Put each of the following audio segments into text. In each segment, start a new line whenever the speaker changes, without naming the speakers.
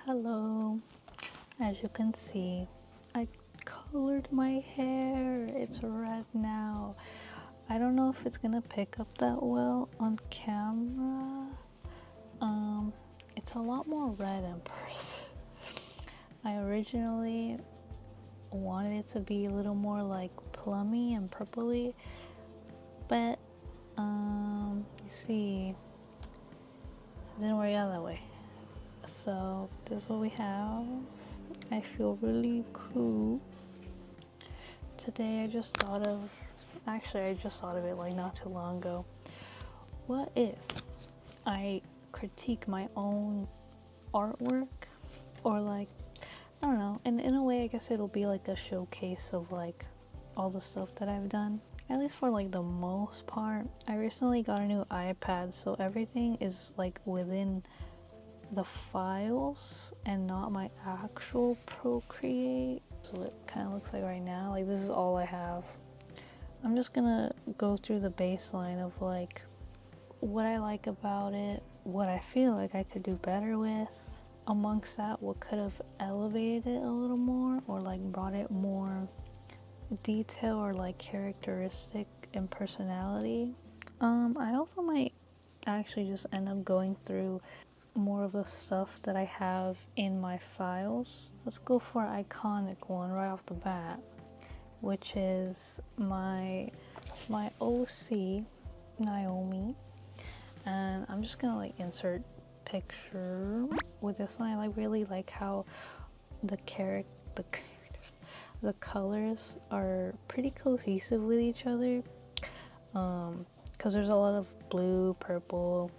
Hello, as you can see, I colored my hair. It's red now. I don't know if it's gonna pick up that well on camera. It's a lot more red in person. I originally wanted it to be a little more like plummy and purpley, but you see, it didn't work out that way. So this is what we have. I feel really cool. Today I just thought of it like not too long ago. What if I critique my own artwork, or like, I don't know, and in a way I guess it'll be like a showcase of like all the stuff that I've done, at least for like the most part. I recently got a new iPad, so everything is like within the files and not my actual Procreate. So it kind of looks like right now, like this is all I have. I'm just gonna go through the baseline of like what I like about it, what I feel like I could do better with. Amongst that, what could have elevated it a little more, or like brought it more detail or like characteristic and personality. I also might actually just end up going through more of the stuff that I have in my files. Let's go for an iconic one right off the bat, which is my OC Naomi, and I'm just gonna like insert picture with this one. I like really like how the colors are pretty cohesive with each other, because there's a lot of blue, purple,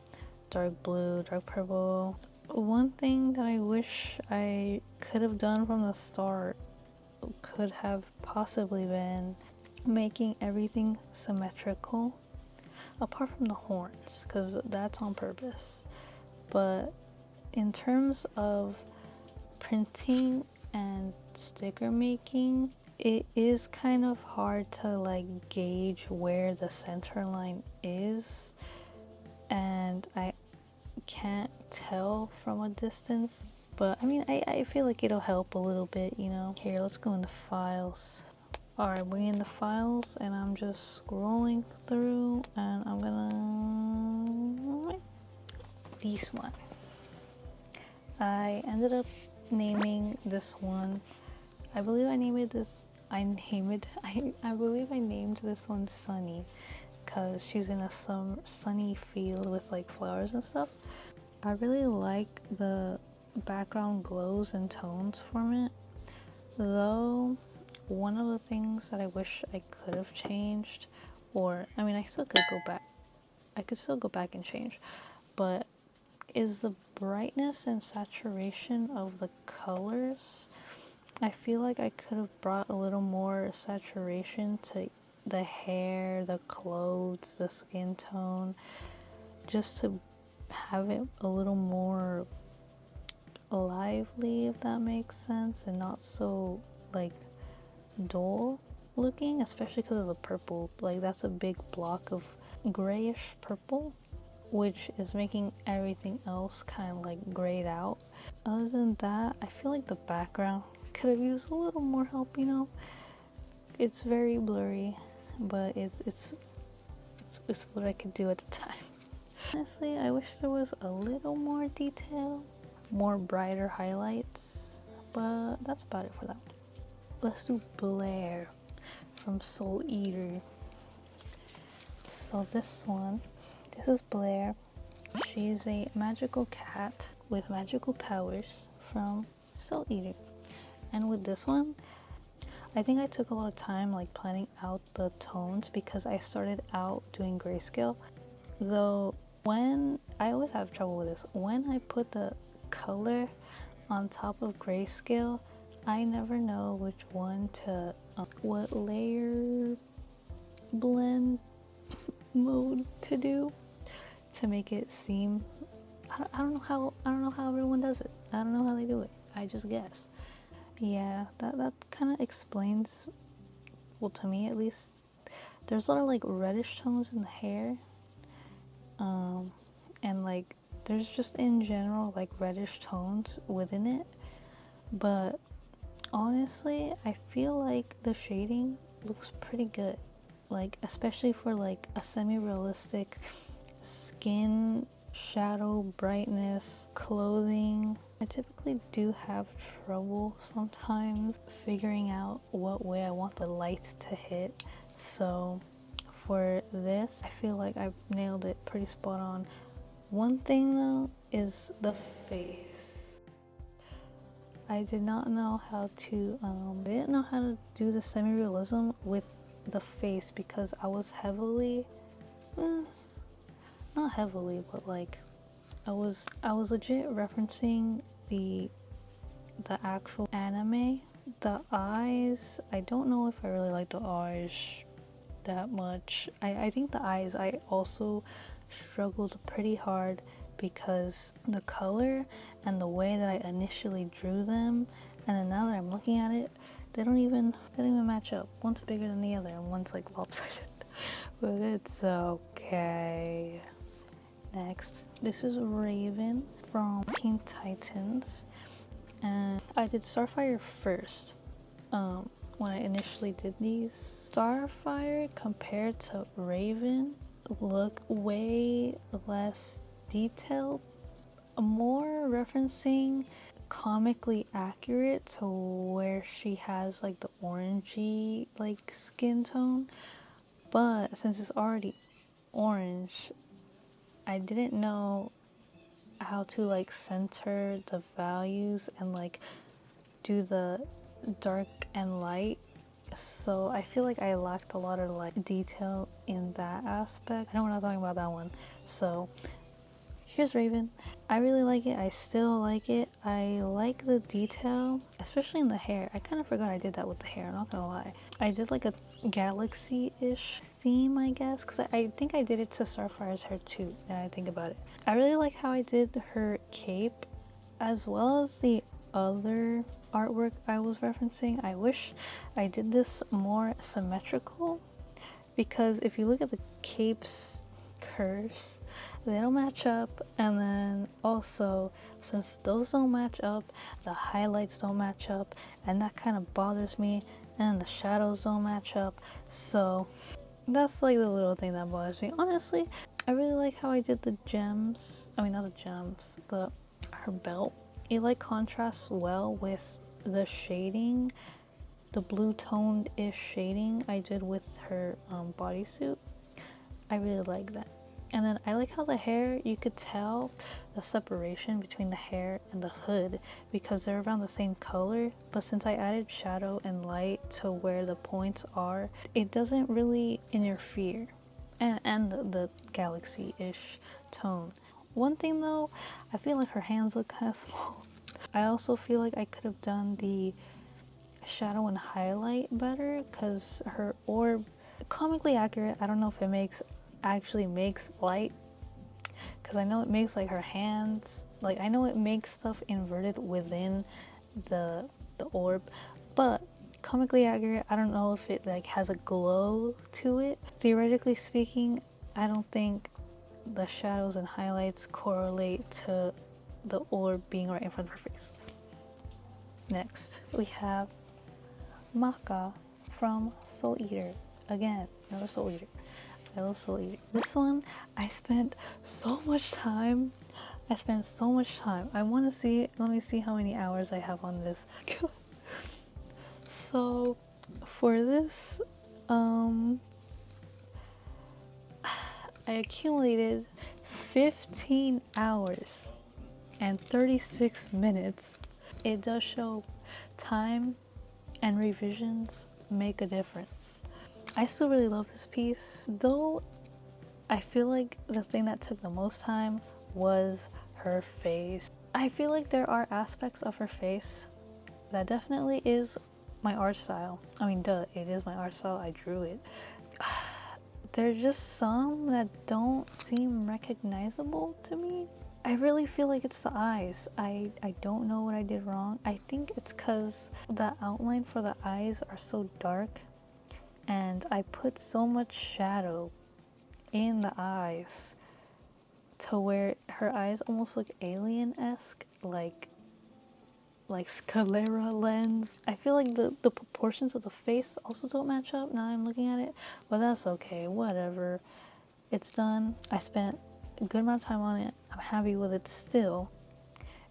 dark blue, dark purple. One thing that I wish I could have done from the start could have possibly been making everything symmetrical, apart from the horns, because that's on purpose. But in terms of printing and sticker making, it is kind of hard to like gauge where the center line is, and I can't tell from a distance. But I mean, I feel like it'll help a little bit, you know. Here, let's go in the files. Alright, we're in the files, and I'm just scrolling through, and I'm gonna this one. I ended up naming this one, I believe I named this one Sunny, because she's in a sunny field with like flowers and stuff. I really like the background glows and tones from it, though one of the things that I wish I could have changed, or I mean I still could go back, and change, but is the brightness and saturation of the colors. I feel like I could have brought a little more saturation to the hair, the clothes, the skin tone, just to have it a little more lively, if that makes sense, and not so like dull looking, especially because of the purple. Like that's a big block of grayish purple, which is making everything else kind of like grayed out. Other than that, I feel like the background could have used a little more help, you know. It's very blurry, but it's what I could do at the time. Honestly, I wish there was a little more detail, more brighter highlights, but that's about it for that. Let's do Blair from Soul Eater. So this is Blair. She's a magical cat with magical powers from Soul Eater. And with this one, I think I took a lot of time like planning out the tones, because I started out doing grayscale. Though when I always have trouble with this, when I put the color on top of grayscale, I never know which one to what layer blend mode to do to make it seem, I don't know how everyone does it. I don't know how they do it. I just guess. Yeah, that kind of explains, well, to me at least, there's a lot of like reddish tones in the hair, and like there's just in general like reddish tones within it, but honestly I feel like the shading looks pretty good, like especially for like a semi-realistic skin shadow brightness clothing. I typically do have trouble sometimes figuring out what way I want the light to hit, so for this I feel like I've nailed it pretty spot on. One thing though is the face. I did not know how to I didn't know how to do the semi-realism with the face because I was heavily not heavily, but like I was legit referencing the actual anime. The eyes, I don't know if I really like the eyes that much. I think the eyes I also struggled pretty hard because the color and the way that I initially drew them, and then now that I'm looking at it, they don't even match up. One's bigger than the other and one's like lopsided. But it's okay. Next, this is Raven from Teen Titans, and I did Starfire first when I initially did these. Starfire compared to Raven look way less detailed, more referencing comically accurate to where she has like the orangey like skin tone, but since it's already orange, I didn't know how to like center the values and like do the dark and light, so I feel like I lacked a lot of like detail in that aspect. I know we're not talking about that one. So here's Raven. I really like it. I still like it. I like the detail, especially in the hair. I kind of forgot I did that with the hair, not gonna lie. I did like a galaxy-ish theme, I guess, because I think I did it to Starfire's hair too, now I think about it. I really like how I did her cape, as well as the other artwork I was referencing. I wish I did this more symmetrical, because if you look at the cape's curves, they don't match up, and then also since those don't match up, the highlights don't match up, and that kind of bothers me, and the shadows don't match up. So that's like the little thing that bothers me. Honestly, I really like how I did the gems. I mean, not the gems, her belt. It like contrasts well with the shading, the blue toned ish shading I did with her bodysuit. I really like that. And then I like how the hair, you could tell the separation between the hair and the hood because they're around the same color, but since I added shadow and light to where the points are, it doesn't really interfere, and the galaxy-ish tone. One thing though, I feel like her hands look kind of small. I also feel like I could have done the shadow and highlight better because her orb, comically accurate. I don't know if it actually makes light, because I know it makes like her hands, like I know it makes stuff inverted within the orb, but comically accurate, I don't know if it like has a glow to it. Theoretically speaking, I don't think the shadows and highlights correlate to the orb being right in front of her face. Next, we have Maka from Soul Eater. Again, another Soul Eater. I love Soul Eater. This one, I spent so much time. I want to see, let me see how many hours I have on this. So, for this, I accumulated 15 hours and 36 minutes. It does show time and revisions make a difference. I still really love this piece, though I feel like the thing that took the most time was her face. I feel like there are aspects of her face that definitely is my art style. I mean, duh, it is my art style, I drew it. There's just some that don't seem recognizable to me. I really feel like it's the eyes. I don't know what I did wrong. I think it's because the outline for the eyes are so dark, and I put so much shadow in the eyes to where her eyes almost look alien-esque, like sclera lens. I feel like the proportions of the face also don't match up now that I'm looking at it, but that's okay, whatever. It's done. I spent a good amount of time on it. I'm happy with it still.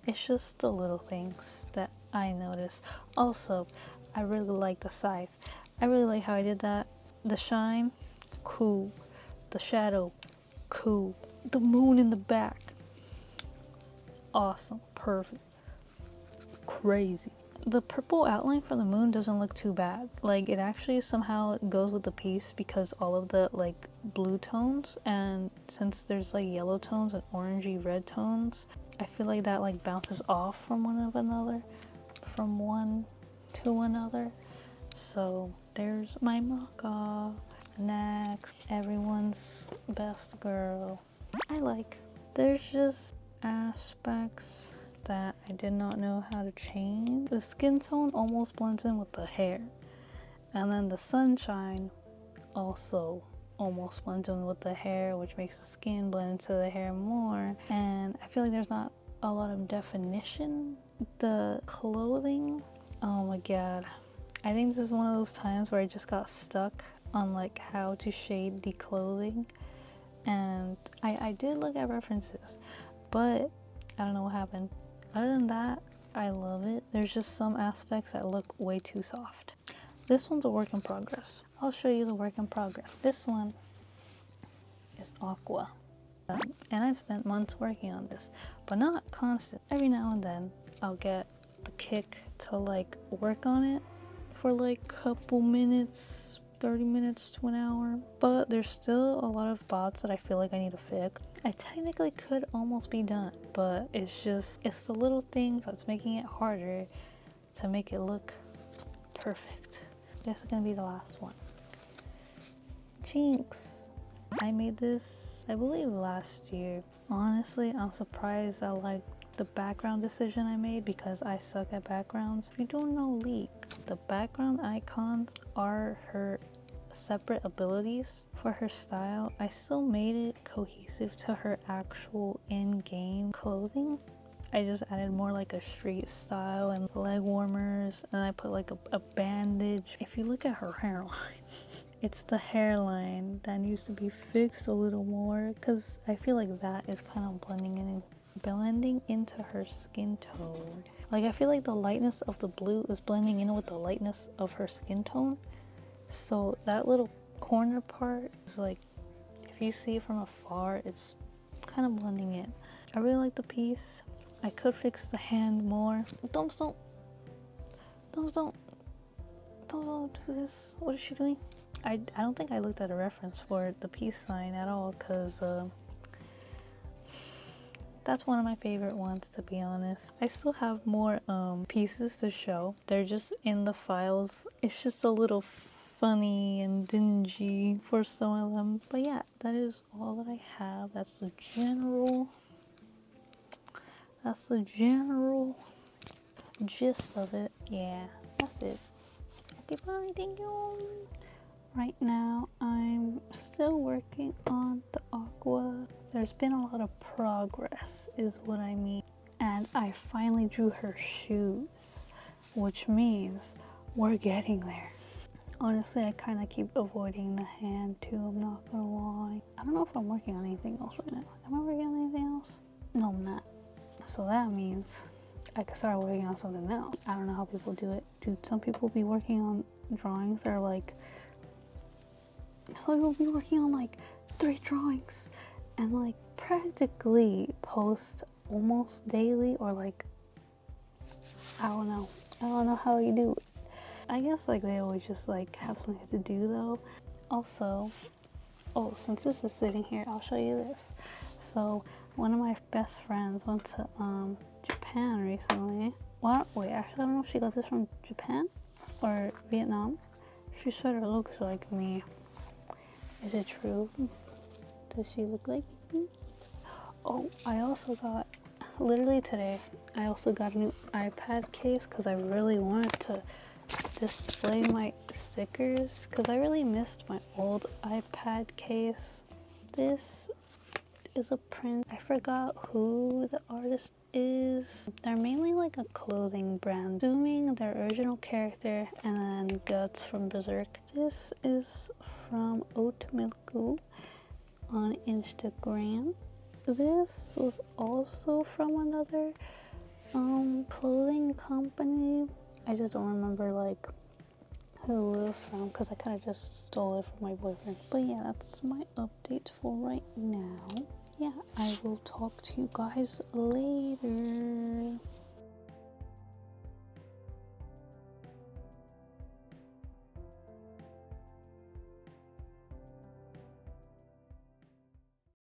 It's just the little things that I notice. Also, I really like the scythe. I really like how I did that. The shine, cool. The shadow, cool. The moon in the back, awesome, perfect, crazy. The purple outline for the moon doesn't look too bad. Like, it actually somehow goes with the piece because all of the like blue tones, and since there's like yellow tones and orangey red tones, I feel like that like bounces off from one to another. So there's my mocha. Next, everyone's best girl. There's just aspects that I did not know how to change. The skin tone almost blends in with the hair, and then the sunshine also almost blends in with the hair, which makes the skin blend into the hair more. And I feel like there's not a lot of definition. The clothing, oh my god, I think this is one of those times where I just got stuck on like how to shade the clothing, and I did look at references, but I don't know what happened. Other than that, I love it. There's just some aspects that look way too soft. This one's a work in progress. I'll show you the work in progress. This one is aqua, and I've spent months working on this, but not constant. Every now and then I'll get the kick to like work on it for like a couple minutes, 30 minutes to an hour, but there's still a lot of spots that I feel like I need to fix. I technically could almost be done, but it's the little things that's making it harder to make it look perfect. This is gonna be the last one. Jinx. I made this, I believe, last year. Honestly, I'm surprised I like the background decision I made because I suck at backgrounds. If you don't know Leek, the background icons are her separate abilities for her style. I still made it cohesive to her actual in-game clothing. I just added more like a street style and leg warmers, and I put like a bandage. If you look at her hairline, it's the hairline that needs to be fixed a little more because I feel like that is kind of blending into her skin tone. Like, I feel like the lightness of the blue is blending in with the lightness of her skin tone. So that little corner part is like, if you see it from afar, it's kind of blending in. I really like the piece. I could fix the hand more. Thumbs don't do this. What is she doing? I don't think I looked at a reference for the peace sign at all, because that's one of my favorite ones, to be honest. I still have more pieces to show. They're just in the files. It's just a little funny and dingy for some of them. But yeah, that is all that I have. That's the general gist of it. Yeah, that's it. Okay, bye, thank you. Right now, I'm still working on the aqua. There's been a lot of progress, is what I mean. And I finally drew her shoes, which means we're getting there. Honestly, I kind of keep avoiding the hand too, I'm not gonna lie. I don't know if I'm working on anything else right now. Am I working on anything else? No, I'm not. So that means I could start working on something else. I don't know how people do it. Do some people be working on drawings that are like, some people be working on like 3 drawings and like practically post almost daily, or like, I don't know how you do it. I guess like they always just like have something to do though. Also, oh, since this is sitting here, I'll show you this. So one of my best friends went to Japan recently. Well, wait, actually I don't know if she got this from Japan or Vietnam. She sort of looks like me. Is it true? Does she look like me? Oh, I also got, literally today, I also got a new iPad case because I really wanted to display my stickers because I really missed my old iPad case. This is a print. I forgot who the artist is. They're mainly like a clothing brand, assuming their original character and then Guts from Berserk. This is from Oatmilku on Instagram. This was also from another clothing company. I just don't remember like who it was from because I kind of just stole it from my boyfriend. But yeah, that's my update for right now. Yeah, I will talk to you guys later.